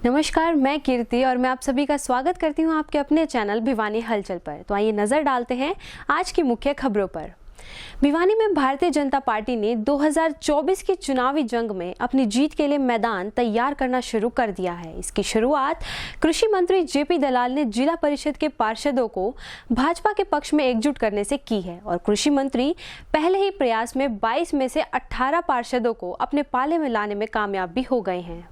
नमस्कार, मैं कीर्ति और मैं आप सभी का स्वागत करती हूं आपके अपने चैनल भिवानी हलचल पर। तो आइए नजर डालते हैं आज की मुख्य खबरों पर। भिवानी में भारतीय जनता पार्टी ने 2024 की चुनावी जंग में अपनी जीत के लिए मैदान तैयार करना शुरू कर दिया है। इसकी शुरुआत कृषि मंत्री जेपी दलाल ने जिला परिषद के पार्षदों को भाजपा के पक्ष में एकजुट करने से की है और कृषि मंत्री पहले ही प्रयास में 22 में से 18 पार्षदों को अपने पाले में लाने में कामयाब भी हो गए हैं।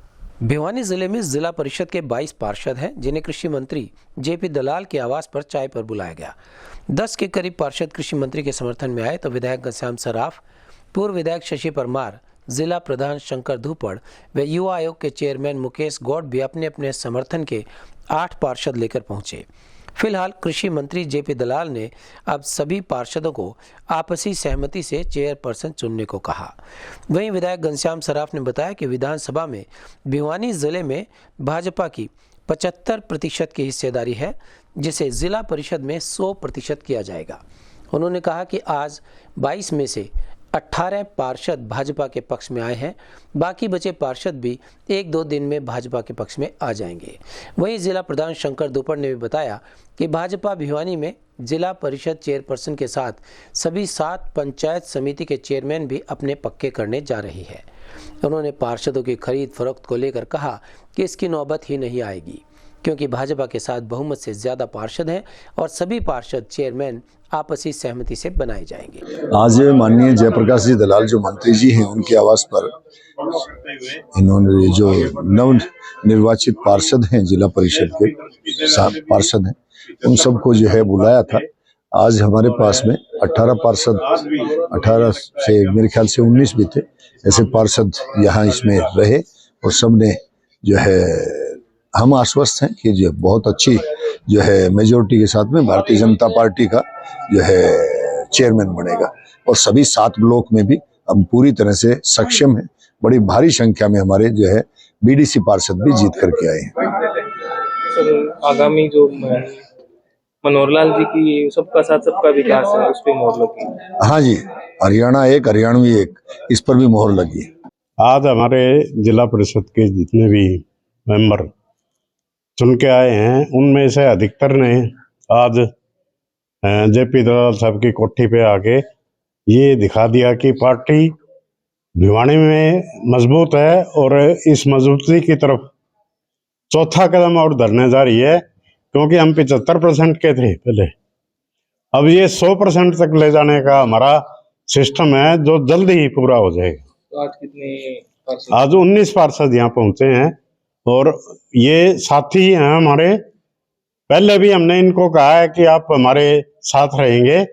भिवानी जिले में जिला परिषद के 22 पार्षद हैं, जिन्हें कृषि मंत्री जेपी दलाल के आवास पर चाय पर बुलाया गया। 10 के करीब पार्षद कृषि मंत्री के समर्थन में आए तो विधायक घनश्याम सराफ, पूर्व विधायक शशि परमार, जिला प्रधान शंकर धूपड़ व युवा आयोग के चेयरमैन मुकेश गौड़ भी अपने अपने समर्थन के 8 पार्षद लेकर पहुंचे। फिलहाल कृषि मंत्री जेपी दलाल ने अब सभी पार्षदों को आपसी सहमति से चेयरपर्सन चुनने को कहा। वहीं विधायक घनश्याम सराफ ने बताया कि विधानसभा में भिवानी जिले में भाजपा की 75% की हिस्सेदारी है, जिसे जिला परिषद में 100% किया जाएगा। उन्होंने कहा कि आज 22 में से 18 पार्षद भाजपा के पक्ष में आए हैं, बाकी बचे पार्षद भी 1-2 दिन में भाजपा के पक्ष में आ जाएंगे। वहीं जिला प्रधान शंकर धूपड़ ने भी बताया कि भाजपा भिवानी में जिला परिषद चेयरपर्सन के साथ सभी 7 पंचायत समिति के चेयरमैन भी अपने पक्के करने जा रही है। उन्होंने पार्षदों की खरीद फरोख्त को लेकर कहा कि इसकी नौबत ही नहीं आएगी, क्योंकि भाजपा के साथ बहुमत से ज्यादा पार्षद हैं और सभी पार्षद चेयरमैन आपसी सहमति से बनाए जाएंगे। आज माननीय जयप्रकाश जी दलाल जो मंत्री जी हैं, उनके आवास पर इन्होंने जो नव निर्वाचित पार्षद हैं, जिला परिषद के 7 पार्षद हैं, उन सबको जो है बुलाया था। आज हमारे पास में 18 पार्षद, 18 से मेरे ख्याल से 19 भी थे, ऐसे पार्षद यहाँ इसमें रहे और सबने जो है, हम आश्वस्त हैं कि जो बहुत अच्छी जो है मेजोरिटी के साथ में भारतीय जनता पार्टी का जो है चेयरमैन बनेगा और सभी 7 ब्लॉक में भी हम पूरी तरह से सक्षम हैं। बड़ी भारी संख्या में हमारे जो है बीडीसी पार्षद भी जीत करके आए हैं। सर, आगामी जो मनोहरलाल जी की सबका साथ सबका विकास है, उस पर मोहर लगी। हाँ जी, हरियाणा एक, हरियाणवी एक, इस पर भी मोहर लगी है। आज हमारे जिला परिषद के जितने भी मेंबर चुन के आए हैं, उनमें से अधिकतर ने आज जेपी दलाल साहब की कोठी पे आके ये दिखा दिया कि पार्टी भिवानी में मजबूत है और इस मजबूती की तरफ चौथा कदम और धरने जा रही है, क्योंकि हम 75% के थे पहले, अब ये 100% तक ले जाने का हमारा सिस्टम है, जो जल्दी ही पूरा हो जाएगा। तो आज कितने पार्षद? आज 19 पार्षद यहाँ पहुंचे हैं और ये साथी हैं हमारे। पहले भी हमने इनको कहा है कि आप हमारे साथ रहेंगे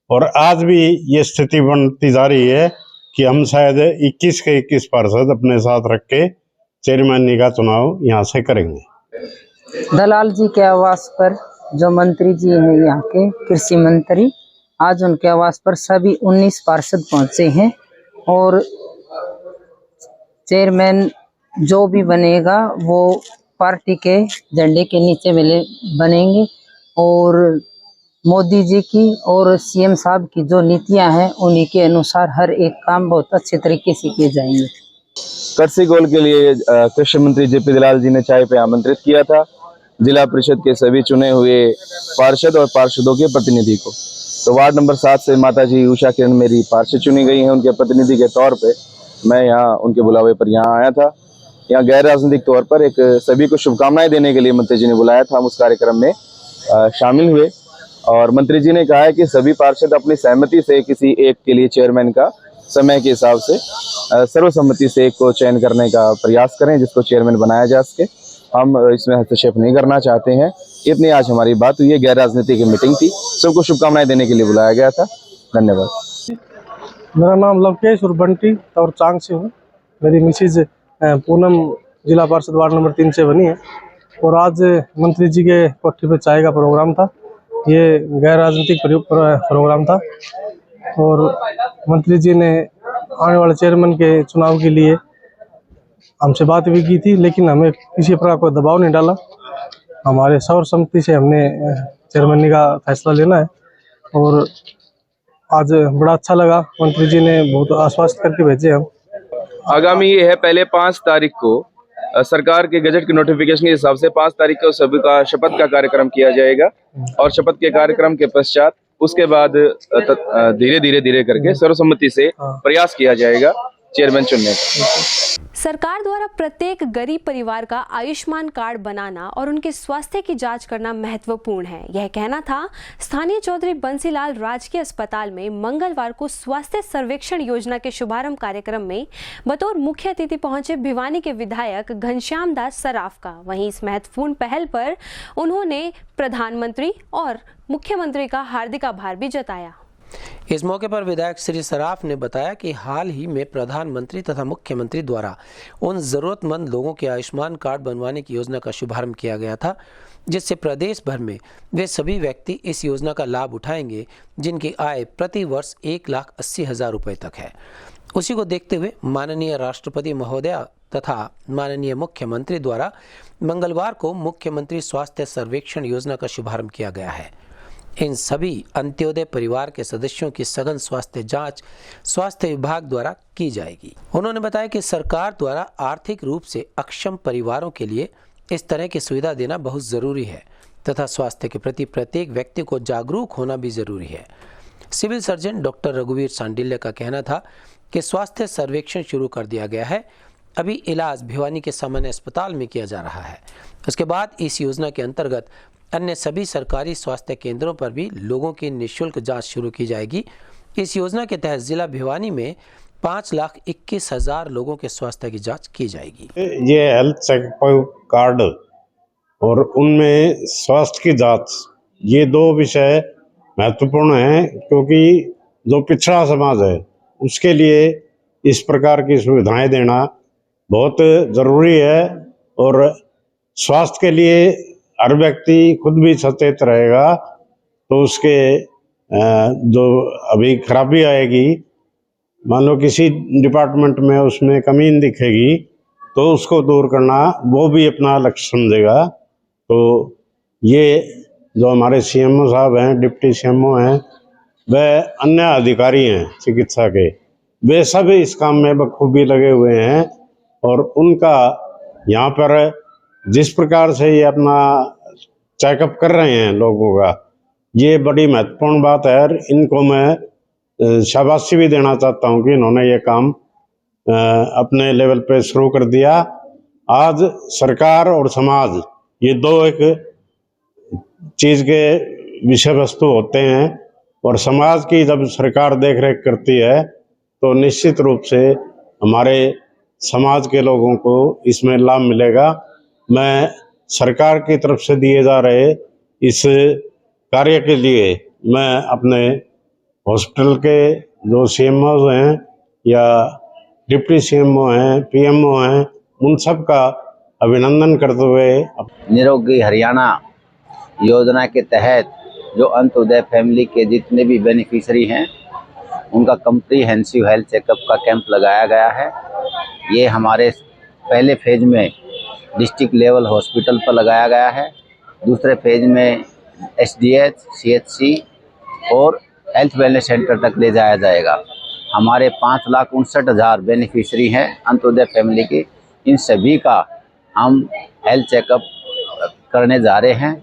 और आज भी ये स्थिति बनती जा रही है कि हम शायद 21 के 21 पार्षद अपने साथ रख के चेयरमैन का चुनाव यहाँ से करेंगे। दलाल जी के आवास पर जो मंत्री जी हैं यहाँ के कृषि मंत्री, आज उनके आवास पर सभी 19 पार्षद पहुंचे हैं और चेयरमैन जो भी बनेगा वो पार्टी के झंडे के नीचे मिले बनेंगे और मोदी जी की और सीएम साहब की जो नीतियां हैं उन्हीं के अनुसार हर एक काम बहुत अच्छे तरीके से किए जाएंगे। कृषि गोल के लिए कृषि मंत्री जेपी दलाल जी ने चाय पे आमंत्रित किया था जिला परिषद के सभी चुने हुए पार्षद और पार्षदों के प्रतिनिधि को। तो वार्ड नंबर 7 से माता जी उषा किरण मेरी पार्षद चुनी गई हैं, उनके प्रतिनिधि के तौर पे मैं यहाँ उनके बुलावे पर यहाँ आया था। यहाँ गैर राजनीतिक तौर पर एक सभी को शुभकामनाएं देने के लिए मंत्री जी ने बुलाया था। हम उस कार्यक्रम में शामिल हुए और मंत्री जी ने कहा है कि सभी पार्षद अपनी सहमति से किसी एक के लिए चेयरमैन का समय के हिसाब से सर्वसम्मति से एक को चयन करने का प्रयास करें, जिसको चेयरमैन बनाया जा सके। हम इसमें हस्तक्षेप नहीं करना चाहते हैं। इतनी आज हमारी बात हुई है, गैर राजनीति की मीटिंग थी, सबको शुभकामनाएं देने के लिए बुलाया गया था। धन्यवाद। मेरा नाम लवकेश और बंटी और चांग से हूँ। मेरी मिसेज पूनम जिला पार्षद वार्ड नंबर 3 से बनी है और आज मंत्री जी के कोठी पे चाय का प्रोग्राम था। ये गैर राजनीतिक प्रोग्राम था और मंत्री जी ने आने वाले चेयरमैन के चुनाव के लिए हमसे बात भी की थी, लेकिन हमें किसी प्रकार कोई दबाव नहीं डाला। हमारे सर्वसम्मति से हमने चेयरमैन का फैसला लेना है और आज बड़ा अच्छा लगा। मंत्री जी ने बहुत आश्वस्त करके भेजे हम। आगामी ये है पहले 5 तारीख को सरकार के गजट के नोटिफिकेशन के हिसाब से 5 तारीख को सभी का शपथ का कार्यक्रम किया जाएगा और शपथ के कार्यक्रम के पश्चात उसके बाद धीरे करके सर्वसम्मति से प्रयास किया जाएगा चेयरमैन चुनने का। सरकार द्वारा प्रत्येक गरीब परिवार का आयुष्मान कार्ड बनाना और उनके स्वास्थ्य की जांच करना महत्वपूर्ण है, यह कहना था स्थानीय चौधरी बंसीलाल राजकीय अस्पताल में मंगलवार को स्वास्थ्य सर्वेक्षण योजना के शुभारंभ कार्यक्रम में बतौर मुख्य अतिथि पहुंचे भिवानी के विधायक घनश्याम दास सराफ का। वहीं इस महत्वपूर्ण पहल पर उन्होंने प्रधानमंत्री और मुख्यमंत्री का हार्दिक आभार भी जताया। इस मौके पर विधायक श्री सराफ ने बताया कि हाल ही में प्रधानमंत्री तथा मुख्यमंत्री द्वारा उन जरूरतमंद लोगों के आयुष्मान कार्ड बनवाने की योजना का शुभारंभ किया गया था, जिससे प्रदेश भर में वे सभी व्यक्ति इस योजना का लाभ उठाएंगे जिनकी आय प्रति वर्ष 1,80,000 रुपये तक है। उसी को देखते हुए माननीय राष्ट्रपति महोदया तथा माननीय मुख्यमंत्री द्वारा मंगलवार को मुख्यमंत्री स्वास्थ्य सर्वेक्षण योजना का शुभारंभ किया गया है। इन सभी अंत्योदय परिवार के सदस्यों की सघन स्वास्थ्य जांच स्वास्थ्य विभाग द्वारा की जाएगी। उन्होंने बताया कि सरकार द्वारा आर्थिक रूप से अक्षम परिवारों के लिए इस तरह की सुविधा देना बहुत जरूरी है तथा स्वास्थ्य के प्रति प्रत्येक व्यक्ति को जागरूक होना भी जरूरी है। सिविल सर्जन डॉक्टर रघुवीर सांडिल्य का कहना था कि स्वास्थ्य सर्वेक्षण शुरू कर दिया गया है। अभी इलाज भिवानी के सामान्य अस्पताल में किया जा रहा है। उसके बाद इस योजना के अंतर्गत अन्य सभी सरकारी स्वास्थ्य केंद्रों पर भी लोगों की निःशुल्क जांच शुरू की जाएगी। इस योजना के तहत जिला भिवानी में 5,21,000 लोगों के स्वास्थ्य की जांच की जाएगी। ये हेल्थ चेकअप कार्ड और उनमें स्वास्थ्य की जांच, ये दो विषय महत्वपूर्ण हैं क्योंकि जो पिछड़ा समाज है उसके लिए इस प्रकार की सुविधाएं देना बहुत ज़रूरी है। और स्वास्थ्य के लिए हर व्यक्ति खुद भी सचेत रहेगा तो उसके जो अभी खराबी आएगी, मान लो किसी डिपार्टमेंट में उसमें कमी दिखेगी तो उसको दूर करना वो भी अपना लक्ष्य समझेगा। तो ये जो हमारे सीएमओ साहब हैं, डिप्टी सीएमओ हैं, वह अन्य अधिकारी हैं चिकित्सा के, वे सब इस काम में बखूबी लगे हुए हैं और उनका यहाँ पर जिस प्रकार से ये अपना चेकअप कर रहे हैं लोगों का, ये बड़ी महत्वपूर्ण बात है। और इनको मैं शाबाशी भी देना चाहता हूँ कि इन्होंने ये काम अपने लेवल पे शुरू कर दिया। आज सरकार और समाज ये दो एक चीज़ के विषय वस्तु होते हैं और समाज की जब सरकार देख रेख करती है तो निश्चित रूप से हमारे समाज के लोगों को इसमें लाभ मिलेगा। मैं सरकार की तरफ से दिए जा रहे इस कार्य के लिए मैं अपने हॉस्पिटल के जो सीएमओ हैं या डिप्टी सीएमओ हैं, पीएमओ हैं, उन सब का अभिनंदन करते हुए निरोगी हरियाणा योजना के तहत जो अंत्योदय फैमिली के जितने भी बेनिफिशियरी हैं उनका कम्प्रीहेंसिव हेल्थ चेकअप का कैंप लगाया गया है। ये हमारे पहले फेज में डिस्ट्रिक्ट लेवल हॉस्पिटल पर लगाया गया है, दूसरे फेज में एसडीएच, सीएचसी और हेल्थ वेलनेस सेंटर तक ले जाया जाएगा। हमारे 5,59,000 बेनिफिशियरी हैं अंत्योदय फैमिली के, इन सभी का हम हेल्थ चेकअप करने जा रहे हैं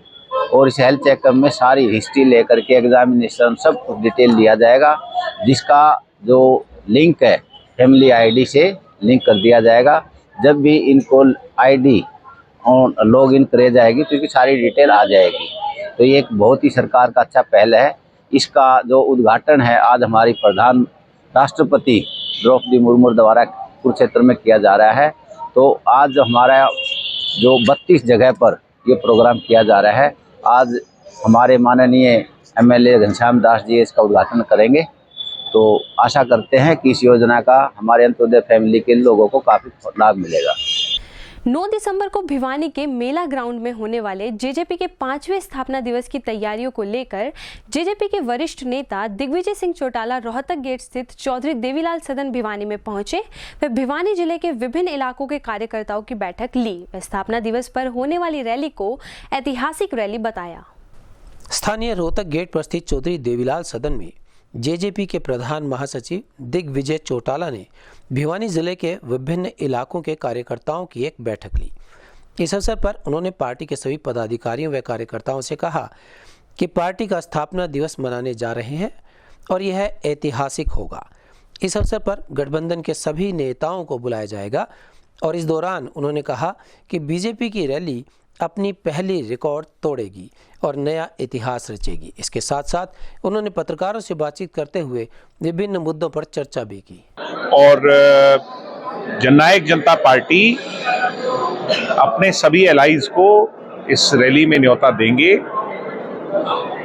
और इस हेल्थ चेकअप में सारी हिस्ट्री लेकर के एग्जामिनेशन सब कुछ डिटेल दिया जाएगा, जिसका जो लिंक है फैमिली आईडी से लिंक कर दिया जाएगा। जब भी इनको आईडी और लॉग इन करे जाएगी तो इसकी सारी डिटेल आ जाएगी। तो ये एक बहुत ही सरकार का अच्छा पहल है। इसका जो उद्घाटन है आज हमारी प्रधान राष्ट्रपति द्रौपदी मुर्मू द्वारा कुरुक्षेत्र में किया जा रहा है। तो आज हमारा जो 32 जगह पर ये प्रोग्राम किया जा रहा है, आज हमारे माननीय एमएलए घनश्याम दास जी इसका उद्घाटन करेंगे। तो आशा करते हैं कि इस योजना का हमारे अंत्योदय फैमिली के लोगों को काफ़ी लाभ मिलेगा। 9 दिसंबर को भिवानी के मेला ग्राउंड में होने वाले जेजेपी के 5वें स्थापना दिवस की तैयारियों को लेकर जेजेपी के वरिष्ठ नेता दिग्विजय सिंह चौटाला रोहतक गेट स्थित चौधरी देवीलाल सदन भिवानी में पहुंचे। वे भिवानी जिले के विभिन्न इलाकों के कार्यकर्ताओं की बैठक ली। स्थापना दिवस पर होने वाली रैली को ऐतिहासिक रैली बताया। स्थानीय रोहतक गेट पर स्थित चौधरी देवीलाल सदन में जेजेपी के प्रधान महासचिव दिग्विजय चौटाला ने भिवानी जिले के विभिन्न इलाकों के कार्यकर्ताओं की एक बैठक ली। इस अवसर पर उन्होंने पार्टी के सभी पदाधिकारियों व कार्यकर्ताओं से कहा कि पार्टी का स्थापना दिवस मनाने जा रहे हैं और यह ऐतिहासिक होगा। इस अवसर पर गठबंधन के सभी नेताओं को बुलाया जाएगा और इस दौरान उन्होंने कहा कि बीजेपी की रैली अपनी पहली रिकॉर्ड तोड़ेगी और नया इतिहास रचेगी। इसके साथ साथ उन्होंने पत्रकारों से बातचीत करते हुए विभिन्न मुद्दों पर चर्चा भी की। और जननायक जनता पार्टी अपने सभी एलाइज को इस रैली में न्योता देंगे।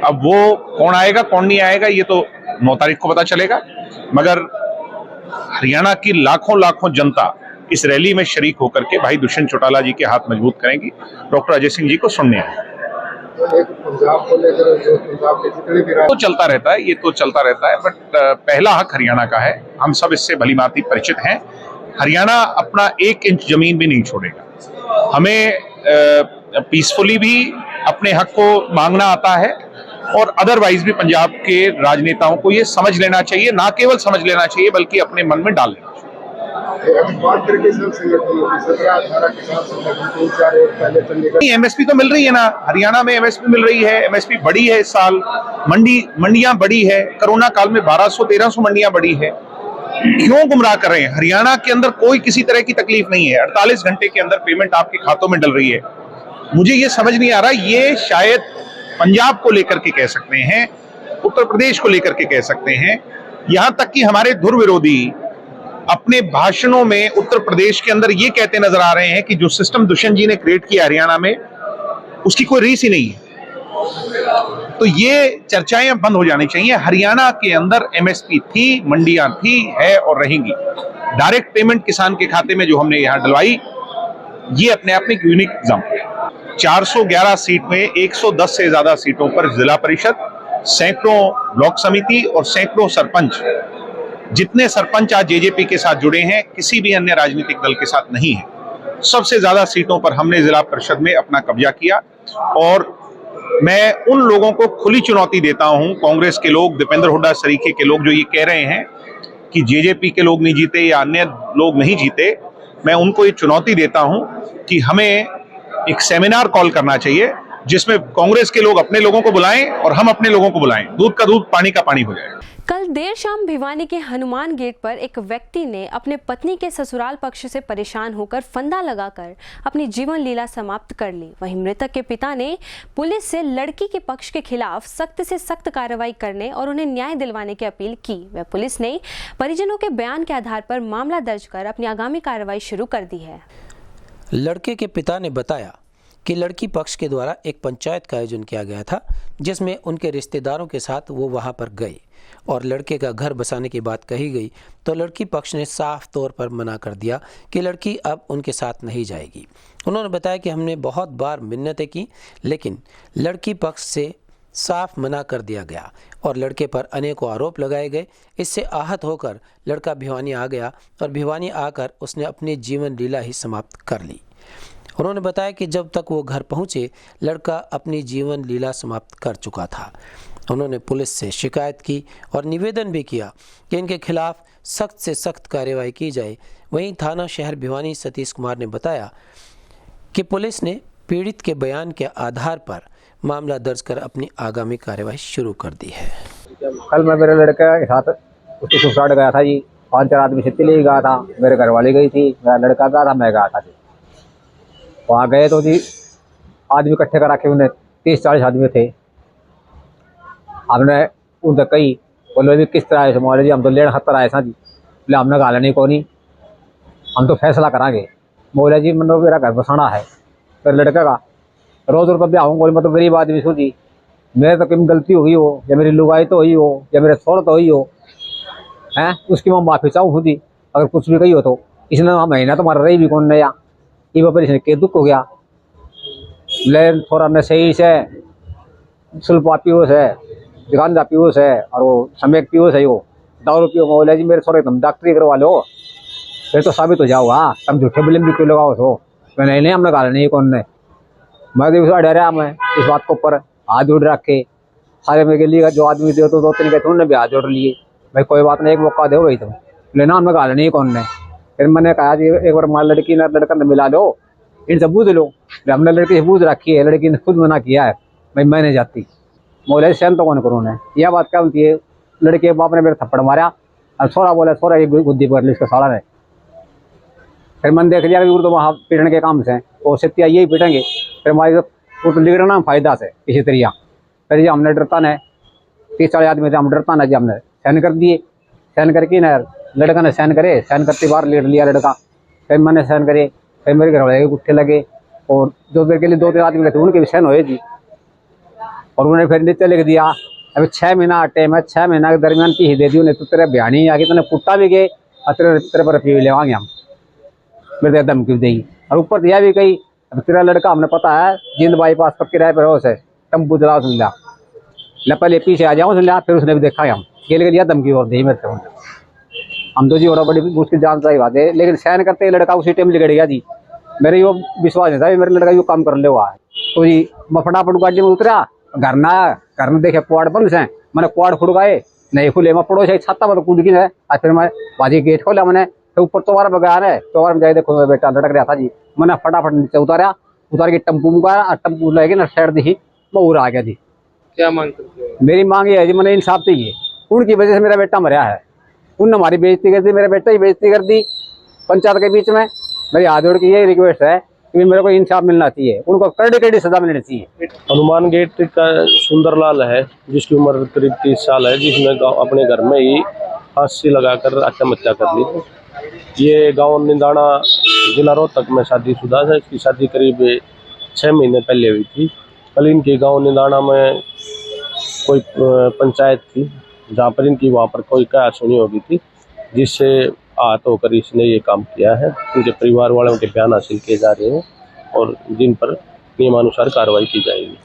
अब वो कौन आएगा कौन नहीं आएगा ये तो 9 तारीख को पता चलेगा, मगर हरियाणा की लाखों लाखों जनता इस रैली में शरीक होकर के भाई दुष्यंत चौटाला जी के हाथ मजबूत करेंगी, डॉक्टर अजय सिंह जी को सुनने आए। पंजाब को लेकर जो पंजाब के जितने भी तो चलता रहता है, ये तो चलता रहता है, बट पहला हक हरियाणा का है। हम सब इससे भलीभांति परिचित हैं। हरियाणा अपना 1 इंच जमीन भी नहीं छोड़ेगा। हमें पीसफुली भी अपने हक को मांगना आता है और अदरवाइज भी पंजाब के राजनेताओं को ये समझ लेना चाहिए, ना केवल समझ लेना चाहिए बल्कि अपने मन में डाल लेना चाहिए। बात करके सब संगठनों की 17-18 किसान संगठन 3-4 एक पहले चंडीगढ़ एमएसपी तो मिल रही है ना, हरियाणा में एमएसपी मिल रही है। एमएसपी बढ़ी है इस साल, मंडियां बढ़ी है। कोरोना काल में 1200-1300 मंडियां बढ़ी है। क्यों गुमराह कर रहे हैं? हरियाणा के अंदर कोई किसी तरह की तकलीफ नहीं है। 48 घंटे के अंदर पेमेंट आपके खातों में डल रही है। मुझे ये समझ नहीं आ रहा, ये शायद पंजाब को लेकर के कह सकते हैं, उत्तर प्रदेश को लेकर के कह सकते हैं, यहां तक कि हमारे धुर विरोधी अपने भाषणों में उत्तर प्रदेश के अंदर ये कहते नजर आ रहे हैं कि जो सिस्टम दुष्यंत जी ने क्रिएट किया हरियाणा में उसकी कोई रीस ही नहीं है। तो ये चर्चाएं अब बंद हो जानी चाहिए। हरियाणा के अंदर एमएसपी थी, मंडियां थी, है और रहेंगी। डायरेक्ट पेमेंट किसान के खाते में जो हमने यहां डलवाई, ये अपने आप में एक यूनिक एग्जाम्पल है। 411 सीट में 110 से ज्यादा सीटों पर जिला परिषद, सैकड़ों ब्लॉक समिति और सैकड़ों सरपंच। जितने सरपंच आज जेजेपी के साथ जुड़े हैं, किसी भी अन्य राजनीतिक दल के साथ नहीं है। सबसे ज्यादा सीटों पर हमने जिला परिषद में अपना कब्जा किया और मैं उन लोगों को खुली चुनौती देता हूं, कांग्रेस के लोग, दीपेंद्र हुड्डा सरीखे के लोग जो ये कह रहे हैं कि जेजेपी के लोग नहीं जीते या अन्य लोग नहीं जीते, मैं उनको ये चुनौती देता हूं कि हमें एक सेमिनार कॉल करना चाहिए जिसमें कांग्रेस के लोग अपने लोगों को बुलाएं और हम अपने लोगों को बुलाएं। दूध का दूध, पानी का पानी हो जाए। कल देर शाम भिवानी के हनुमान गेट पर एक व्यक्ति ने अपने पत्नी के ससुराल पक्ष से परेशान होकर फंदा लगाकर अपनी जीवन लीला समाप्त कर ली। वहीं मृतक के पिता ने पुलिस से लड़की के पक्ष के खिलाफ सख्त से सख्त कार्रवाई करने और उन्हें न्याय दिलवाने की अपील की। वह पुलिस ने परिजनों के बयान के आधार पर मामला दर्ज कर अपनी आगामी कार्रवाई शुरू कर दी है। लड़के के पिता ने बताया कि लड़की पक्ष के द्वारा एक पंचायत का आयोजन किया गया था, जिसमें उनके रिश्तेदारों के साथ वो वहां पर गए और लड़के का घर बसाने की बात कही गई तो लड़की पक्ष ने साफ तौर पर मना कर दिया कि लड़की अब उनके साथ नहीं जाएगी। उन्होंने बताया कि हमने बहुत बार मिन्नतें की, लेकिन लड़की पक्ष से साफ मना कर दिया गया और लड़के पर अनेकों आरोप लगाए गए। इससे आहत होकर लड़का भिवानी आ गया और भिवानी आकर उसने अपनी जीवन लीला ही समाप्त कर ली। उन्होंने बताया कि जब तक वो घर पहुंचे, लड़का अपनी जीवन लीला समाप्त कर चुका था। उन्होंने पुलिस से शिकायत की और निवेदन भी किया कि इनके खिलाफ सख्त से सख्त कार्रवाई की जाए। वहीं थाना शहर भिवानी सतीश कुमार ने बताया कि पुलिस ने पीड़ित के बयान के आधार पर मामला दर्ज कर अपनी आगामी कार्रवाई शुरू कर दी है। कल मैं मेरे लड़के के साथ उसकी सुसाइड गया था जी। 5-4 आदमी से ले गया था, मेरे घर वाली गई थी, मेरा लड़का गया था, मैं गया था जी। वहाँ गए तो जी आदमी इकट्ठे करा के उन्हें 30-40 आदमी थे। हमने उनसे कही, बोले भी किस तरह आए मोहल्ले जी, हम तो लेन खतर आए सा जी। बोले हमने गाला नहीं को नहीं, हम तो फैसला करांगे। बोले जी मतलब मेरा घर बसाना है, मेरे लड़के का रोज़ रुपये भी आऊँगा। बोले मतलब गरीब आदमी सो जी, मेरे तो कहीं गलती हुई हो या मेरी लुगाई तो हुई हो या मेरे शोहरत हुई हो हैं, उसकी मैं माफ़ी चाहूँ खुद ही। अगर कुछ भी कही हो तो इसने महीना तो मारा रही भी कौन नया ये बापर इसने के दुख हो गया। ले थोड़ा नशे से सुल्पा पीओस है, गांजा पीओस है और वो समेक पीओस है, वो दारू पियो। बोला जी मेरे थोड़े तुम डॉक्टरी करवा लो, फिर तो साबित हो जाओ। हाँ तुम झूठे बिल्म भी क्यों लगाओ सो। मैं नहीं हमने गाला नहीं कौन ने। मैं तो डरा मैं इस बात को ऊपर हाथ जोड़ रखे सारे मेरे लिए जो आदमी दे तो 2-3 कहते उन्होंने भी हाथ जोड़ लिए। भाई कोई बात नहीं, एक मौका दो भाई तुम। बोले नाम लगा लेनी कौन ने। फिर मैंने कहा जी एक बार माँ लड़की ना लड़का ने मिला लो, इनसे पूछ लो। हमने लड़की से पूछ रखी है, लड़की ने खुद मना किया है भाई मैं नहीं जाती। बोले सहन तो कौन करूँ ने, यह बात क्या होती है। लड़के के बाप ने मेरे थप्पड़ मारा और छोरा बोला छोरा ये गुद्दी पकड़ ली इसका साला ने। फिर मैंने देख लिया कि तो वहाँ पीटने के काम से वो सित्तिया यही पीटेंगे, फिर हमारी तो लिगड़ना फायदा से इसी तरीका। फिर जी हमने डरता न 30-40 आदमी थे, हम डरता ना जी हमने सहन कर दिए। सहन करके ना लड़का ने सहन करे, सहन करते बाहर लेट लिया लड़का। फिर मैंने सहन करे, फिर मेरे घर वाले गुट्ठे लगे और जो देर के लिए 2-3 आदमी थे उनके भी सहन हुए जी। और उन्होंने फिर नीचे लिख दिया अभी 6 महीना टाइम है, 6 महीना के दरमियान की ही दे दी उन्हें, तो तेरे बयानी आगे तो पुट्टा भी गए और तेरे पर पी लेवाएंगे हम, मेरे धमकी देगी। और ऊपर दिया भी कही अब तेरा लड़का हमने पता है जिंद बाईपास पर किराए पर हो से टम्पू चलाओ सुन लिया, पहले पीछे आ जाओ सुन लिया। फिर उसने भी देखा हम खेल के लिया धमकी और दी मेरे से। हम तो जी और बड़ी मुश्किल जान सही बात है, लेकिन सहन करते लड़का उसी टाइम लिगड़ गया जी। मेरे यो विश्वास नहीं था मेरे लड़का यो काम कर ले हुआ है। तो जी मैं फटाफट गाड़ी में उतरा, घर में देखे क्वाड बंद से, मैंने क्वाड खुड़काए नहीं खुले, मैं पड़ोस छाता में कूद की है। आज फिर मैं बाजी गेट खोला, मैंने फिर ऊपर चौबार में गया है, चौबार में जाए देखो मेरा बेटा लटक रहा था जी। मैंने फटाफट नीचे उतार के टम्पू में गया और टम्पू लेके ना साइड दी मैं उड़ आ गया जी। क्या मांग करते हो? मेरी मांग ये है जी मैंने इंसाफ चाहिए, उनकी वजह से मेरा बेटा मरा है। उनने हमारी बेइज्जती कर दी, मेरे बेटे की बेइज्जती कर दी पंचायत के बीच में। मेरी हाथ जोड़ की ये रिक्वेस्ट है कि मेरे को इंसाफ मिलना चाहिए, उनको कड़ी सजा मिलनी चाहिए। हनुमान गेट का सुंदरलाल है जिसकी उम्र करीब 30 साल है, जिसने अपने घर में ही फांसी लगाकर आत्महत्या कर ली। ये गांव निंदाना जिला रोहतक में शादीशुदा है। इसकी शादी करीब 6 महीने पहले हुई थी। कल इनके गांव निंदाना में कोई पंचायत थी जहाँ पर इनकी वहाँ पर कोई क्या सुनी होगी थी, जिससे आहत होकर इसने ये काम किया है। उनके परिवार वालों के बयान हासिल किए जा रहे हैं और जिन पर नियमानुसार कार्रवाई की जाएगी।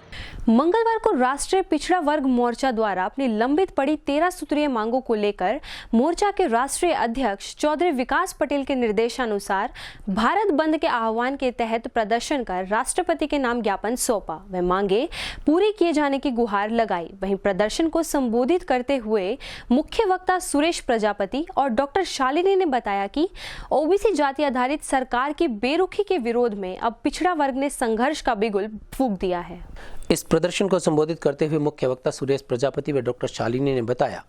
मंगलवार को राष्ट्रीय पिछड़ा वर्ग मोर्चा द्वारा अपनी लंबित पड़ी 13 सूत्रीय मांगों को लेकर मोर्चा के राष्ट्रीय अध्यक्ष चौधरी विकास पटेल के निर्देशानुसार भारत बंद के आह्वान के तहत प्रदर्शन कर राष्ट्रपति के नाम ज्ञापन सौंपा। वे मांगे पूरी किए जाने की गुहार लगाई। वहीं प्रदर्शन को संबोधित करते हुए मुख्य वक्ता सुरेश प्रजापति और डॉक्टर शालिनी ने बताया कि ओबीसी जाति आधारित सरकार की बेरुखी के विरोध में अब पिछड़ा वर्ग ने संघर्ष का बिगुल फूंक दिया है। इस प्रदर्शन को संबोधित करते हुए मुख्य वक्ता सुरेश प्रजापति व डॉक्टर शालिनी ने बताया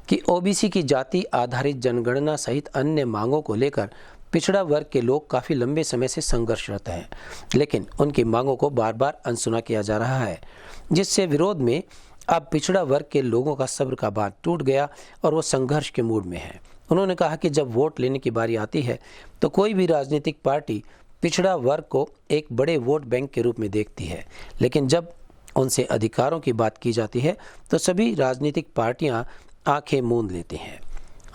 कि ओबीसी की जाति आधारित जनगणना सहित अन्य मांगों को लेकर पिछड़ा वर्ग के लोग काफ़ी लंबे समय से संघर्षरत हैं, लेकिन उनकी मांगों को बार बार अनसुना किया जा रहा है, जिससे विरोध में अब पिछड़ा वर्ग के लोगों का सब्र का बांध टूट गया और वो संघर्ष के मूड में है। उन्होंने कहा कि जब वोट लेने की बारी आती है तो कोई भी राजनीतिक पार्टी पिछड़ा वर्ग को एक बड़े वोट बैंक के रूप में देखती है, लेकिन जब उनसे अधिकारों की बात की जाती है तो सभी राजनीतिक पार्टियां आंखें मूंद लेती हैं।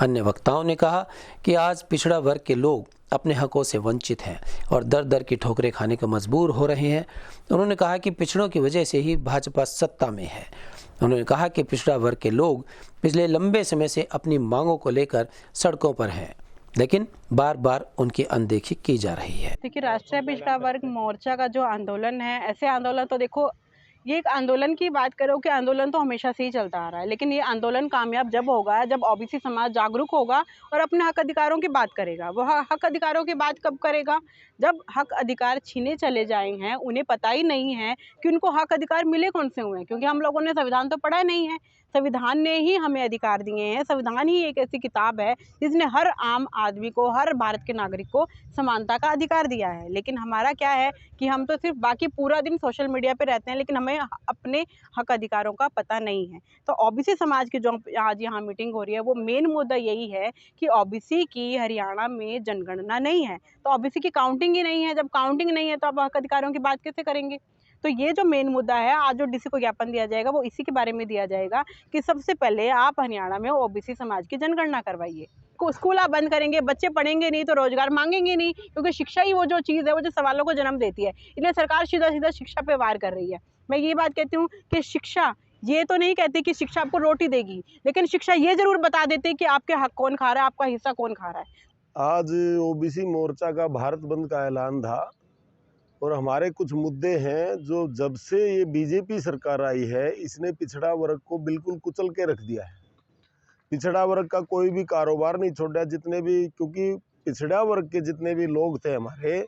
अन्य वक्ताओं ने कहा कि आज पिछड़ा वर्ग के लोग अपने हकों से वंचित हैं और दर दर की ठोकरें खाने को मजबूर हो रहे हैं। उन्होंने कहा कि पिछड़ों की वजह से ही भाजपा सत्ता में है। उन्होंने कहा कि पिछड़ा वर्ग के लोग पिछले लंबे समय से अपनी मांगों को लेकर सड़कों पर हैं, लेकिन बार बार उनकी अनदेखी की जा रही है। देखिए, राष्ट्रीय पिछड़ा वर्ग मोर्चा का जो आंदोलन है, ऐसे आंदोलन तो देखो, ये एक आंदोलन की बात करो कि आंदोलन तो हमेशा से ही चलता आ रहा है, लेकिन ये आंदोलन कामयाब जब होगा जब ओबीसी समाज जागरूक होगा और अपने हक अधिकारों की बात करेगा। वो हक अधिकारों की बात कब करेगा? जब हक अधिकार छीने चले जाए हैं, उन्हें पता ही नहीं है कि उनको हक अधिकार मिले कौन से हुए हैं, क्योंकि हम लोगों ने संविधान तो पढ़ा नहीं है। संविधान ने ही हमें अधिकार दिए हैं। संविधान ही एक ऐसी किताब है जिसने हर आम आदमी को, हर भारत के नागरिक को समानता का अधिकार दिया है। लेकिन हमारा क्या है कि हम तो सिर्फ बाकी पूरा दिन सोशल मीडिया पे रहते हैं, लेकिन हमें अपने हक अधिकारों का पता नहीं है। तो ओबीसी समाज की जो आज यहाँ मीटिंग हो रही है, वो मेन मुद्दा यही है कि ओबीसी की हरियाणा में जनगणना नहीं है, तो ओबीसी की काउंटिंग ही नहीं है। जब काउंटिंग नहीं है तो आप हक अधिकारों की बात कैसे करेंगे? तो ये जो मेन मुद्दा है, आज जो डीसी को ज्ञापन दिया जाएगा वो इसी के बारे में दिया जाएगा कि सबसे पहले आप हरियाणा में ओबीसी समाज की जनगणना करवाइए। स्कूल आप बंद करेंगे, बच्चे पढ़ेंगे नहीं तो रोजगार मांगेंगे नहीं, क्योंकि शिक्षा ही वो जो चीज़ है वो जो सवालों को जन्म देती है। इसलिए सरकार सीधा सीधा शिक्षा पे वार कर रही है। मैं ये बात कहती हूँ कि शिक्षा ये तो नहीं कहती कि शिक्षा आपको रोटी देगी, लेकिन शिक्षा ये जरूर बता देती है कि आपके हक कौन खा रहा है, आपका हिस्सा कौन खा रहा है। आज ओबीसी मोर्चा का भारत बंद का ऐलान था और हमारे कुछ मुद्दे हैं जो जब से ये बीजेपी सरकार आई है इसने पिछड़ा वर्ग को बिल्कुल कुचल के रख दिया है। पिछड़ा वर्ग का कोई भी कारोबार नहीं छोड़ा, जितने भी, क्योंकि पिछड़ा वर्ग के जितने भी लोग थे हमारे,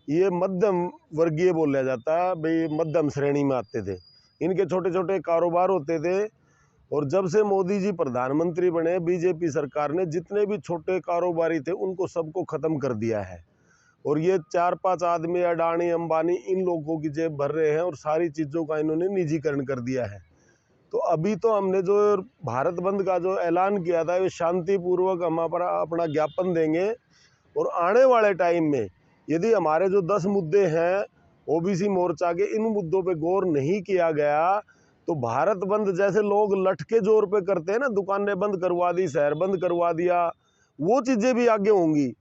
ये मध्यम वर्गीय बोला जाता, भाई मध्यम श्रेणी में आते थे। इनके छोटे छोटे कारोबार होते थे। और जब से मोदी जी प्रधानमंत्री बने, बीजेपी सरकार ने जितने भी छोटे कारोबारी थे उनको सबको ख़त्म कर दिया है। और ये 4-5 आदमी, अडानी अंबानी, इन लोगों की जेब भर रहे हैं और सारी चीज़ों का इन्होंने निजीकरण कर दिया है। तो अभी तो हमने जो भारत बंद का जो ऐलान किया था, ये शांतिपूर्वक हम अपना ज्ञापन देंगे। और आने वाले टाइम में यदि हमारे जो 10 मुद्दे हैं ओबीसी मोर्चा के, इन मुद्दों पे गौर नहीं किया गया तो भारत बंद जैसे लोग लठ के जोर पे करते हैं ना, दुकानें बंद करवा दी, शहर बंद करवा दिया, वो चीज़ें भी आगे होंगी।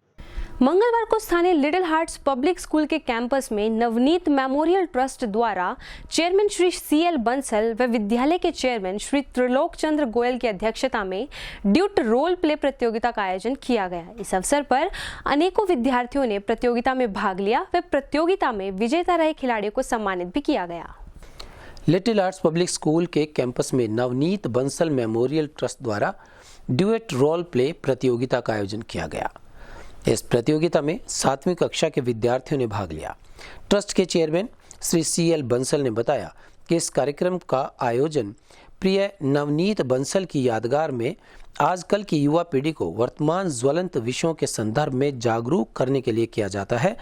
मंगलवार को स्थानीय लिटिल हार्ट्स पब्लिक स्कूल के कैंपस में नवनीत मेमोरियल ट्रस्ट द्वारा चेयरमैन श्री CL बंसल व विद्यालय के चेयरमैन श्री त्रिलोक चंद्र गोयल की अध्यक्षता में ड्यूट रोल प्ले प्रतियोगिता का आयोजन किया गया। इस अवसर पर अनेकों विद्यार्थियों ने प्रतियोगिता में भाग लिया व प्रतियोगिता में विजेता रहे खिलाड़ियों को सम्मानित भी किया गया। लिटिल आर्ट्स पब्लिक स्कूल के कैंपस में नवनीत बंसल मेमोरियल ट्रस्ट द्वारा ड्यूएट रोल प्ले प्रतियोगिता का आयोजन किया गया। इस प्रतियोगिता में 7वीं कक्षा के विद्यार्थियों ने भाग लिया। ट्रस्ट के चेयरमैन श्री CL बंसल ने बताया कि इस कार्यक्रम का आयोजन प्रिय नवनीत बंसल की यादगार में आजकल की युवा पीढ़ी को वर्तमान ज्वलंत विषयों के संदर्भ में जागरूक करने के लिए किया जाता है,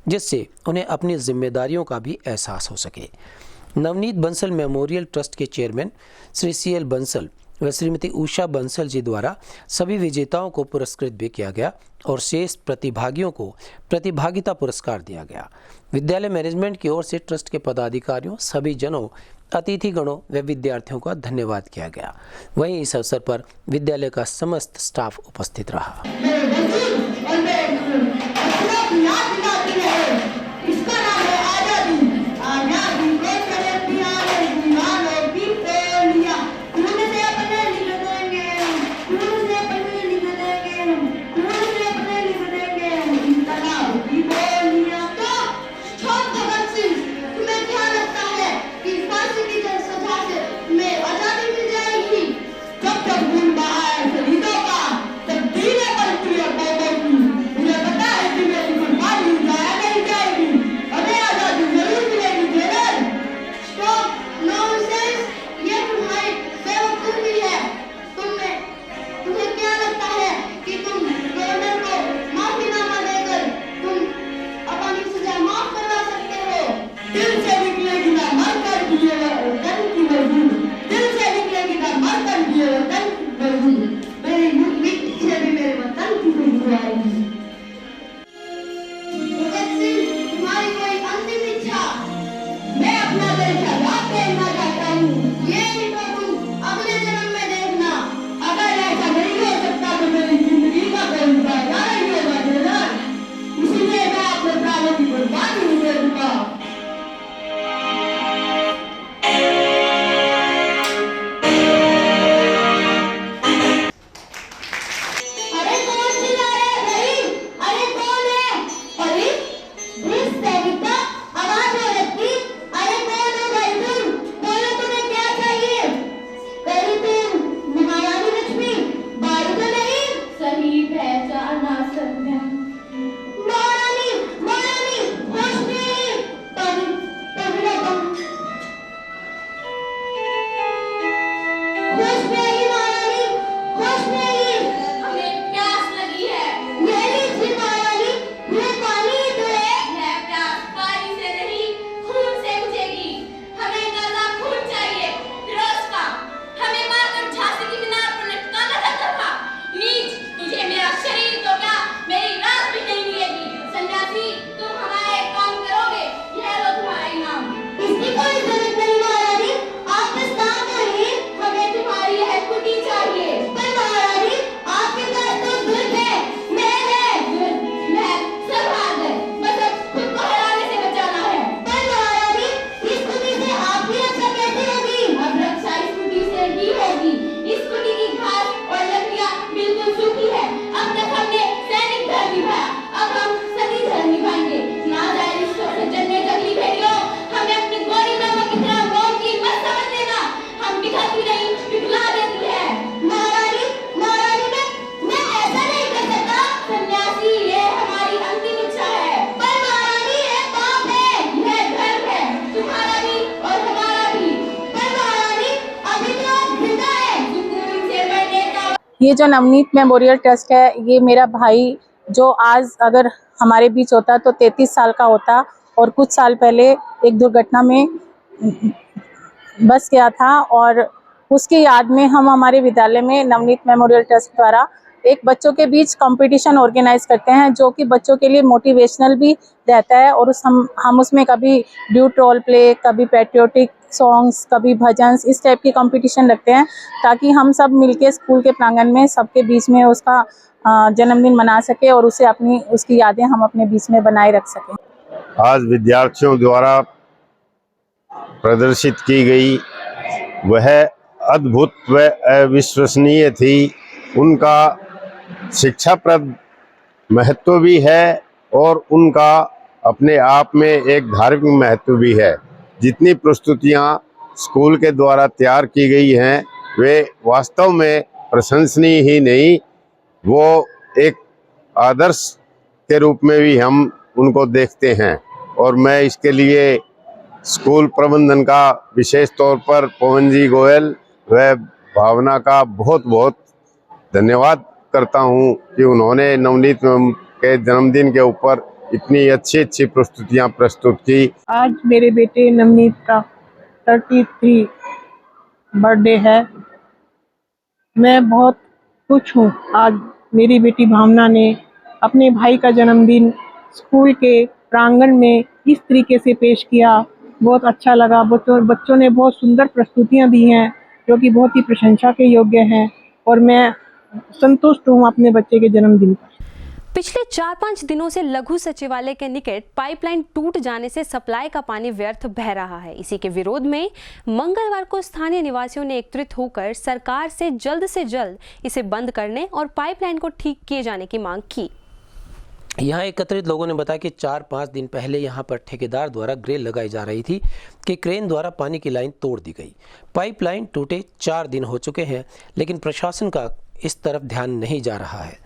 जिससे उन्हें अपनी जिम्मेदारियों का भी एहसास हो सके। नवनीत बंसल मेमोरियल ट्रस्ट के चेयरमैन श्री CL बंसल व श्रीमती उषा बंसल जी द्वारा सभी विजेताओं को पुरस्कृत भी किया गया और शेष प्रतिभागियों को प्रतिभागिता पुरस्कार दिया गया। विद्यालय मैनेजमेंट की ओर से ट्रस्ट के पदाधिकारियों, सभी जनों, अतिथिगणों व विद्यार्थियों का धन्यवाद किया गया। वहीं इस अवसर पर विद्यालय का समस्त स्टाफ उपस्थित रहा। ये जो नवनीत मेमोरियल ट्रस्ट है, ये मेरा भाई जो आज अगर हमारे बीच होता तो 33 साल का होता, और कुछ साल पहले एक दुर्घटना में बस गया था, और उसकी याद में हम हमारे विद्यालय में नवनीत मेमोरियल ट्रस्ट द्वारा एक बच्चों के बीच कंपटीशन ऑर्गेनाइज करते हैं, जो कि बच्चों के लिए मोटिवेशनल भी रहता है। और हम उसमें कभी ड्यूट रोल प्ले, कभी पैट्रियोटिक सॉन्ग्स, कभी भजन, इस टाइप की कंपटीशन रखते हैं, ताकि हम सब मिलके स्कूल के प्रांगण में सबके बीच में उसका जन्मदिन मना सके और उसे उसकी यादें हम अपने बीच में बनाए रख सकें। आज विद्यार्थियों द्वारा प्रदर्शित की गई वह अद्भुत व अविश्वसनीय थी। उनका शिक्षाप्रद महत्व भी है और उनका अपने आप में एक धार्मिक महत्व भी है। जितनी प्रस्तुतियां स्कूल के द्वारा तैयार की गई हैं वे वास्तव में प्रशंसनीय ही नहीं, वो एक आदर्श के रूप में भी हम उनको देखते हैं। और मैं इसके लिए स्कूल प्रबंधन का विशेष तौर पर पवन जी गोयल व भावना का बहुत बहुत धन्यवाद करता हूं कि उन्होंने नवनीत के जन्मदिन के ऊपर इतनी अच्छी अच्छी प्रस्तुतियां प्रस्तुत की। आज मेरे बेटे नवनीत का 33 बर्थडे है। मैं बहुत खुश हूँ। आज मेरी बेटी भावना ने अपने भाई का जन्मदिन स्कूल के प्रांगण में इस तरीके से पेश किया, बहुत अच्छा लगा। बच्चों ने बहुत सुंदर प्रस्तुतियां दी हैं, जो कि बहुत ही प्रशंसा के योग्य हैं, और मैं संतुष्ट हूँ अपने बच्चे के जन्मदिन पर। पिछले 4-5 दिनों से लघु सचिवालय के निकट पाइपलाइन टूट जाने से सप्लाई का पानी व्यर्थ बह रहा है। इसी के विरोध में मंगलवार को स्थानीय निवासियों ने एकत्रित होकर सरकार से जल्द इसे बंद करने और पाइपलाइन को ठीक किए जाने की मांग की। यहाँ एकत्रित लोगों ने बताया कि 4-5 दिन पहले यहाँ पर ठेकेदार द्वारा ग्रिल लगाई जा रही थी कि क्रेन द्वारा पानी की लाइन तोड़ दी गई। पाइपलाइन टूटे 4 दिन हो चुके हैं, लेकिन प्रशासन का इस तरफ ध्यान नहीं जा रहा है।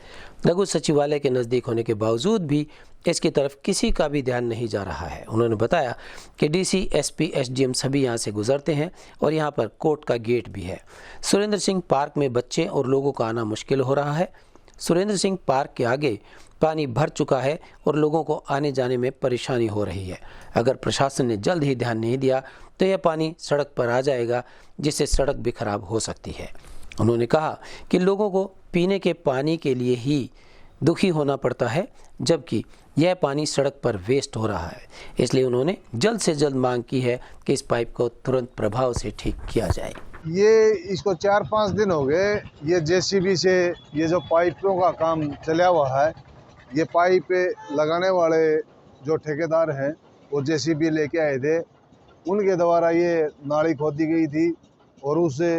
लघु सचिवालय के नज़दीक होने के बावजूद भी इसकी तरफ किसी का भी ध्यान नहीं जा रहा है। उन्होंने बताया कि डीसी, एसपी, एसडीएम सभी यहाँ से गुजरते हैं और यहाँ पर कोर्ट का गेट भी है। सुरेंद्र सिंह पार्क में बच्चे और लोगों का आना मुश्किल हो रहा है। सुरेंद्र सिंह पार्क के आगे पानी भर चुका है और लोगों को आने जाने में परेशानी हो रही है। अगर प्रशासन ने जल्द ही ध्यान नहीं दिया तो यह पानी सड़क पर आ जाएगा, जिससे सड़क भी खराब हो सकती है। उन्होंने कहा कि लोगों को पीने के पानी के लिए ही दुखी होना पड़ता है, जबकि यह पानी सड़क पर वेस्ट हो रहा है। इसलिए उन्होंने जल्द से जल्द मांग की है कि इस पाइप को तुरंत प्रभाव से ठीक किया जाए। ये इसको 4-5 दिन हो गए, ये जेसीबी से ये जो पाइपों का काम चला हुआ है, ये पाइप लगाने वाले जो ठेकेदार हैं वो जेसीबी लेके आए थे, उनके द्वारा ये नाली खोदी गई थी और उससे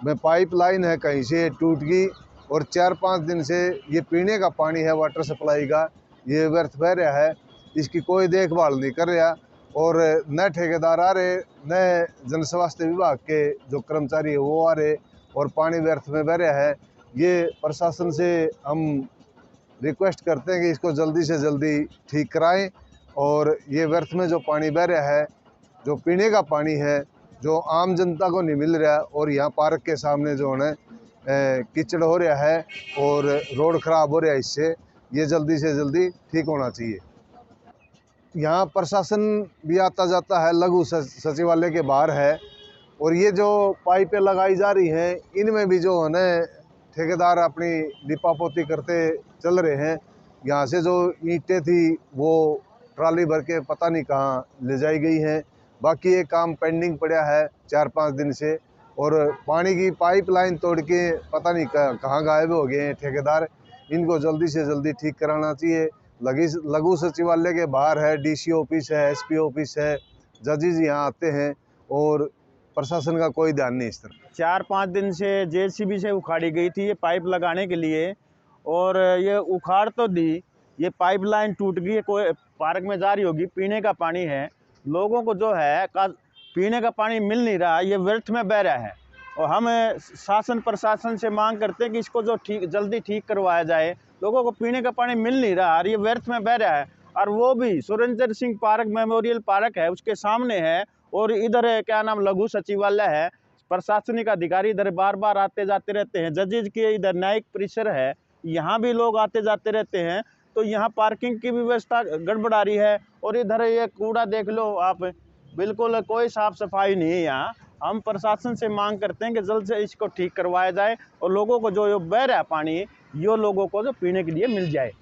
में पाइप लाइन है कहीं से टूट गई और 4-5 दिन से ये पीने का पानी है वाटर सप्लाई का, ये व्यर्थ बह रहा है। इसकी कोई देखभाल नहीं कर रहा और न ठेकेदार आ रहे, न जन स्वास्थ्य विभाग के जो कर्मचारी है वो आ रहे और पानी व्यर्थ में बह रहा है। ये प्रशासन से हम रिक्वेस्ट करते हैं कि इसको जल्दी से जल्दी ठीक कराएं और ये व्यर्थ में जो पानी बह रहा है, जो पीने का पानी है, जो आम जनता को नहीं मिल रहा है, और यहाँ पार्क के सामने जो है कीचड़ हो रहा है और रोड ख़राब हो रहा है, इससे ये जल्दी से जल्दी ठीक होना चाहिए। यहाँ प्रशासन भी आता जाता है, लघु सचिवालय के बाहर है, और ये जो पाइपें लगाई जा रही हैं इनमें भी जो है ना ठेकेदार अपनी लिपापोती करते चल रहे हैं। यहाँ से जो ईंटें थी वो ट्राली भर के पता नहीं कहाँ ले जाई गई हैं। बाकी ये काम पेंडिंग पड़ा है 4-5 दिन से, और पानी की पाइपलाइन तोड़ के पता नहीं कहाँ गायब हो गए हैं ठेकेदार। इनको जल्दी से जल्दी ठीक कराना चाहिए। लघु सचिवालय के बाहर है, डीसी ऑफिस है, एसपी ऑफिस है, जजेज यहाँ आते हैं और प्रशासन का कोई ध्यान नहीं इस तरह। 4-5 दिन से जेसीबी से उखाड़ी गई थी ये पाइप लगाने के लिए, और ये उखाड़ तो दी, ये पाइपलाइन टूट गई, कोई पार्क में जा रही होगी, पीने का पानी है, लोगों को जो है पीने का पानी मिल नहीं रहा, ये व्यर्थ में बह रहा है। और हम शासन प्रशासन से मांग करते हैं कि इसको जो जल्दी ठीक करवाया जाए। लोगों को पीने का पानी मिल नहीं रहा और ये व्यर्थ में बह रहा है, और वो भी Surendra Singh park memorial park है उसके सामने है, और इधर क्या नाम लघु सचिवालय है, प्रशासनिक अधिकारी इधर बार बार आते जाते रहते हैं। जजेज के इधर न्यायिक परिसर है, यहाँ भी लोग आते जाते रहते हैं। तो यहाँ पार्किंग की व्यवस्था गड़बड़ा रही है। और इधर ये कूड़ा देख लो आप, बिल्कुल कोई साफ सफाई नहीं है यहाँ। हम प्रशासन से मांग करते हैं कि जल्द से इसको ठीक करवाया जाए और लोगों को जो बह रहा है पानी, ये लोगों को जो पीने के लिए मिल जाए।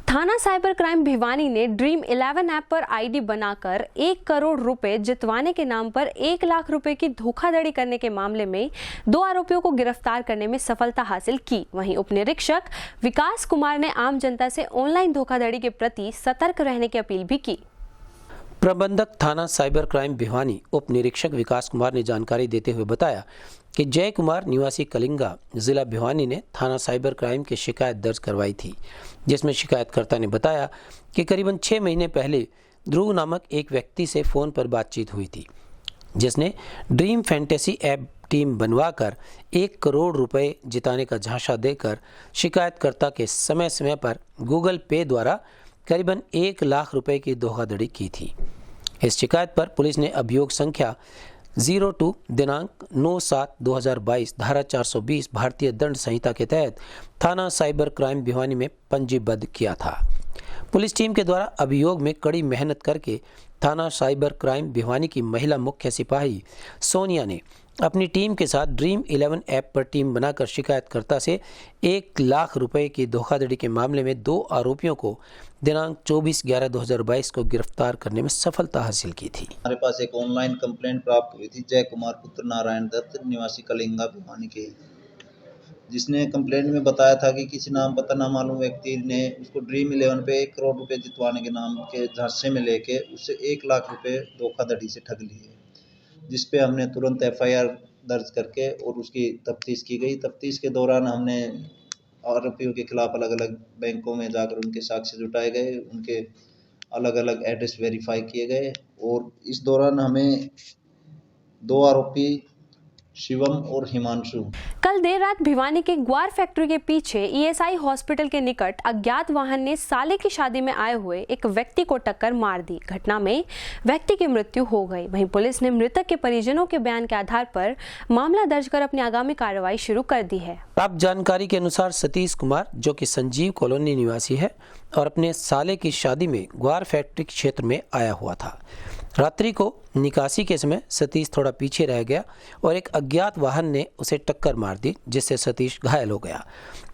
थाना साइबर क्राइम भिवानी ने ड्रीम 11 ऐप पर आईडी बनाकर 1 करोड़ रुपए जितवाने के नाम पर 1 लाख रुपए की धोखाधड़ी करने के मामले में 2 आरोपियों को गिरफ्तार करने में सफलता हासिल की। वहीं उप निरीक्षक विकास कुमार ने आम जनता से ऑनलाइन धोखाधड़ी के प्रति सतर्क रहने की अपील भी की। प्रबंधक थाना साइबर क्राइम भिवानी उप निरीक्षक विकास कुमार ने जानकारी देते हुए बताया कि जय कुमार निवासी कलिंगा जिला भिवानी ने थाना साइबर क्राइम की शिकायत दर्ज करवाई थी, जिसमें शिकायतकर्ता ने बताया कि करीबन 6 महीने पहले ध्रुव नामक एक व्यक्ति से फ़ोन पर बातचीत हुई थी, जिसने ड्रीम फैंटेसी ऐप टीम बनवाकर 1 करोड़ रुपए जिताने का झांसा देकर शिकायतकर्ता के समय समय पर गूगल पे द्वारा करीबन 1 लाख रुपए की धोखाधड़ी की थी। इस शिकायत पर पुलिस ने अभियोग संख्या 02 दिनांक 9/7/2022 धारा 420 भारतीय दंड संहिता के तहत थाना साइबर क्राइम भिवानी में पंजीबद्ध किया था। पुलिस टीम के द्वारा अभियोग में कड़ी मेहनत करके थाना साइबर क्राइम भिवानी की महिला मुख्य सिपाही सोनिया ने अपनी टीम के साथ ड्रीम 11 ऐप पर टीम बनाकर शिकायतकर्ता से 1 लाख रुपए की धोखाधड़ी के मामले में 2 आरोपियों को दिनांक 24/11/2022 को गिरफ्तार करने में सफलता हासिल की थी। हमारे पास एक ऑनलाइन कंप्लेंट प्राप्त हुई थी जय कुमार पुत्र नारायण दत्त निवासी कलिंगा भिवानी के, जिसने कंप्लेंट में बताया था कि किसी नाम पता ना मालूम व्यक्ति ने उसको ड्रीम 11 पे 1 करोड़ रुपए जितवाने के नाम के झांसे में लेके उससे 1 लाख रुपए धोखाधड़ी से ठग लिए, जिस पे हमने तुरंत FIR दर्ज करके और उसकी तफ्तीश की गई। तफ्तीश के दौरान हमने आरोपियों के खिलाफ अलग अलग बैंकों में जाकर उनके साक्ष्य जुटाए गए, उनके अलग अलग एड्रेस वेरीफाई किए गए और इस दौरान हमें 2 आरोपी शिवम और हिमांशु। कल देर रात भिवानी के ग्वार फैक्ट्री के पीछे ESI हॉस्पिटल के निकट अज्ञात वाहन ने साले की शादी में आए हुए एक व्यक्ति को टक्कर मार दी। घटना में व्यक्ति की मृत्यु हो गई। वहीं पुलिस ने मृतक के परिजनों के बयान के आधार पर मामला दर्ज कर अपनी आगामी कार्रवाई शुरू कर दी है। प्राप्त जानकारी के अनुसार सतीश कुमार, जो कि संजीव कॉलोनी निवासी है और अपने साले की शादी में ग्वार फैक्ट्री क्षेत्र में आया हुआ था, रात्रि को निकासी के समय सतीश थोड़ा पीछे रह गया और एक अज्ञात वाहन ने उसे टक्कर मार दी, जिससे सतीश घायल हो गया।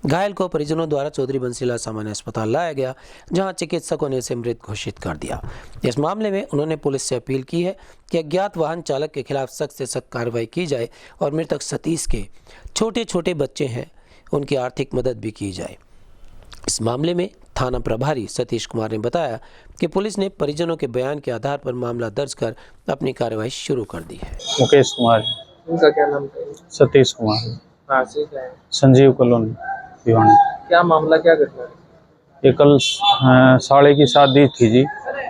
घायल को परिजनों द्वारा चौधरी बंसीलाल सामान्य अस्पताल लाया गया, जहां चिकित्सकों ने उसे मृत घोषित कर दिया। इस मामले में उन्होंने पुलिस से अपील की है कि अज्ञात वाहन चालक के खिलाफ सख्त से सख्त कार्रवाई की जाए और मृतक सतीश के छोटे छोटे बच्चे हैं, उनकी आर्थिक मदद भी की जाए। इस मामले में थाना प्रभारी सतीश कुमार ने बताया कि पुलिस ने परिजनों के बयान के आधार पर मामला दर्ज कर अपनी कार्रवाई शुरू कर दी है। मुकेश कुमार। उनका क्या नाम था? सतीश कुमार। कहाँ से क्या है? संजीव कॉलोनी भिवानी। क्या मामला, क्या घटना? ये कल साले की शादी थी जी,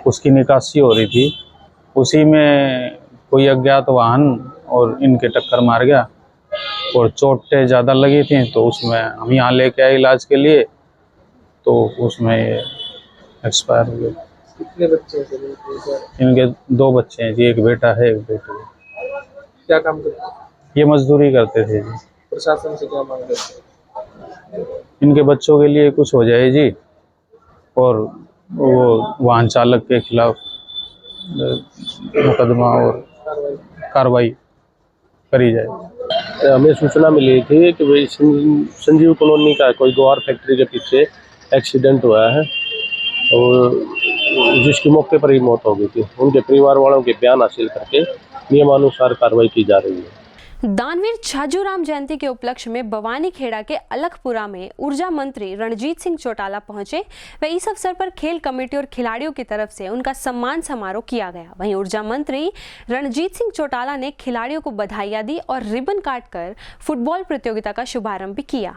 उसकी निकासी हो रही थी, उसी में कोई अज्ञात वाहन और इनके टक्कर मार गया और चोटें ज़्यादा लगी थी, तो उसमें हम यहाँ लेके आए इलाज के लिए, तो उसमें एक्सपायर हो गए। कितने बच्चे हैं? इनके 2 बच्चे हैं जी, एक बेटा है एक बेटी है। क्या काम करते हैं? ये मजदूरी करते थे जी। प्रशासन से क्या मांग करते हैं? इनके बच्चों के लिए कुछ हो जाए जी, और वो वाहन चालक के खिलाफ मुकदमा और कार्रवाई करी जाए। हमें सूचना मिली थी कि भाई संजीव कॉलोनी का कोई ग्वार फैक्ट्री के पीछे एक्सीडेंट हुआ है और जिसकी मौके पर ही मौत हो गई थी। उनके परिवार वालों के बयान हासिल करके नियमानुसार कार्रवाई की जा रही है। दानवीर छाजूराम जयंती के उपलक्ष्य में बवानी खेड़ा के अलखपुरा में ऊर्जा मंत्री रणजीत सिंह चौटाला पहुंचे। व इस अवसर पर खेल कमेटी और खिलाड़ियों की तरफ से उनका सम्मान समारोह किया गया। वहीं ऊर्जा मंत्री रणजीत सिंह चौटाला ने खिलाड़ियों को बधाइयां दी और रिबन काटकर फुटबॉल प्रतियोगिता का शुभारंभ भी किया।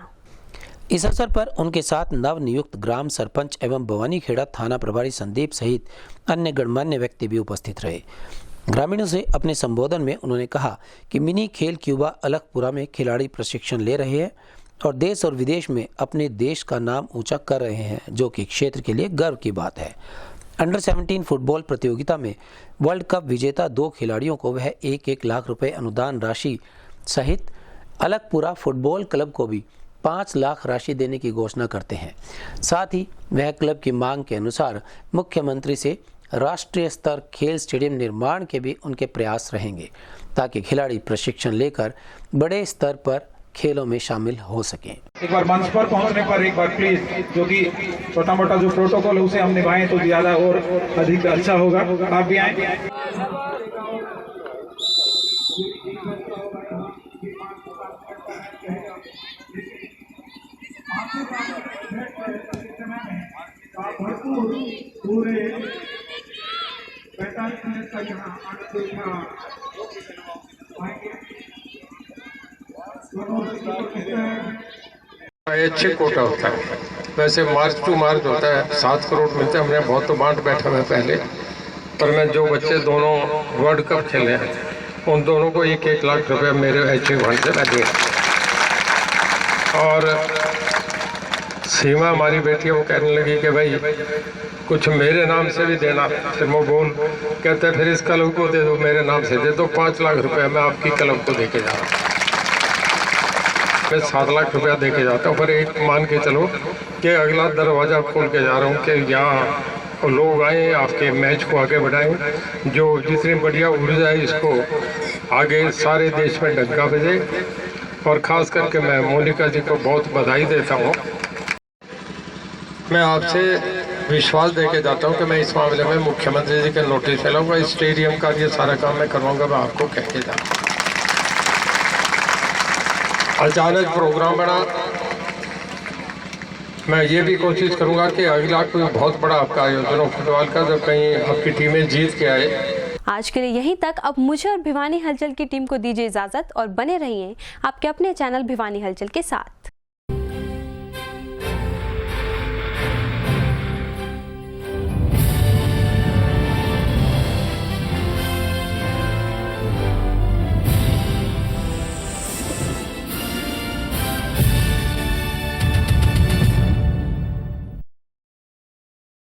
इस अवसर पर उनके साथ नव नियुक्त ग्राम सरपंच एवं बवानी खेड़ा थाना प्रभारी संदीप सहित अन्य गणमान्य व्यक्ति भी उपस्थित रहे। ग्रामीणों से अपने संबोधन में उन्होंने कहा कि मिनी खेल क्यूबा अलखपुरा में खिलाड़ी प्रशिक्षण ले रहे हैं और देश और विदेश में अपने देश का नाम ऊंचा कर रहे हैं, जो कि क्षेत्र के लिए गर्व की बात है। अंडर 17 फुटबॉल प्रतियोगिता में वर्ल्ड कप विजेता 2 खिलाड़ियों को वह 1-1 लाख रुपए अनुदान राशि सहित अलकपुरा फुटबॉल क्लब को भी 5 लाख राशि देने की घोषणा करते हैं। साथ ही वह क्लब की मांग के अनुसार मुख्यमंत्री से राष्ट्रीय स्तर खेल स्टेडियम निर्माण के भी उनके प्रयास रहेंगे, ताकि खिलाड़ी प्रशिक्षण लेकर बड़े स्तर पर खेलों में शामिल हो सकें। एक बार मंच पर पहुंचने पर एक बार प्लीज, जो कि छोटा मोटा जो प्रोटोकॉल है उसे हम निभाएं तो ज्यादा और अधिक अच्छा होगा। आप भी आए। ऐच्छिक कोटा होता है, वैसे मार्च टू मार्च होता है, 7 करोड़ मिलते हैं। हमने बहुत तो बांट बैठे हुए पहले, पर मैं जो बच्चे दोनों वर्ल्ड कप खेले हैं उन दोनों को 1-1 लाख रुपए मेरे ऐच्छिक फंड से मैं दूँ। और सीमा हमारी बेटी है, वो कहने लगी कि भाई कुछ मेरे नाम से भी देना। फिर वो कहते फिर इस क्लब को दे दो, मेरे नाम से दे दो। 5 लाख रुपए मैं आपकी क्लब को दे के जा रहा हूँ। मैं 7 लाख रुपया दे के जाता हूँ, पर एक मान के चलो कि अगला दरवाज़ा खोल के जा रहा हूँ कि यहाँ लोग आए, आपके मैच को आगे बढ़ाएं। जो जितनी बढ़िया ऊर्जा है इसको आगे सारे देश में डंका बजे। और ख़ास करके मैं मोनिका जी को बहुत बधाई देता हूँ। मैं आपसे विश्वास दे के जाता हूँ कि मैं इस मामले में मुख्यमंत्री जी के नोटिस फैलाऊँगा। इस स्टेडियम का ये सारा काम मैं करवाऊँगा, मैं आपको कह के जाता हूँ। अचानक प्रोग्राम बना, मैं ये भी कोशिश करूंगा कि अगला कोई बहुत बड़ा आपका आयोजन हो फुटबॉल का, जब कहीं आपकी टीमें जीत के आए। आज के लिए यहीं तक। अब मुझे और भिवानी हलचल की टीम को दीजिए इजाजत और बने रहिए आपके अपने चैनल भिवानी हलचल के साथ।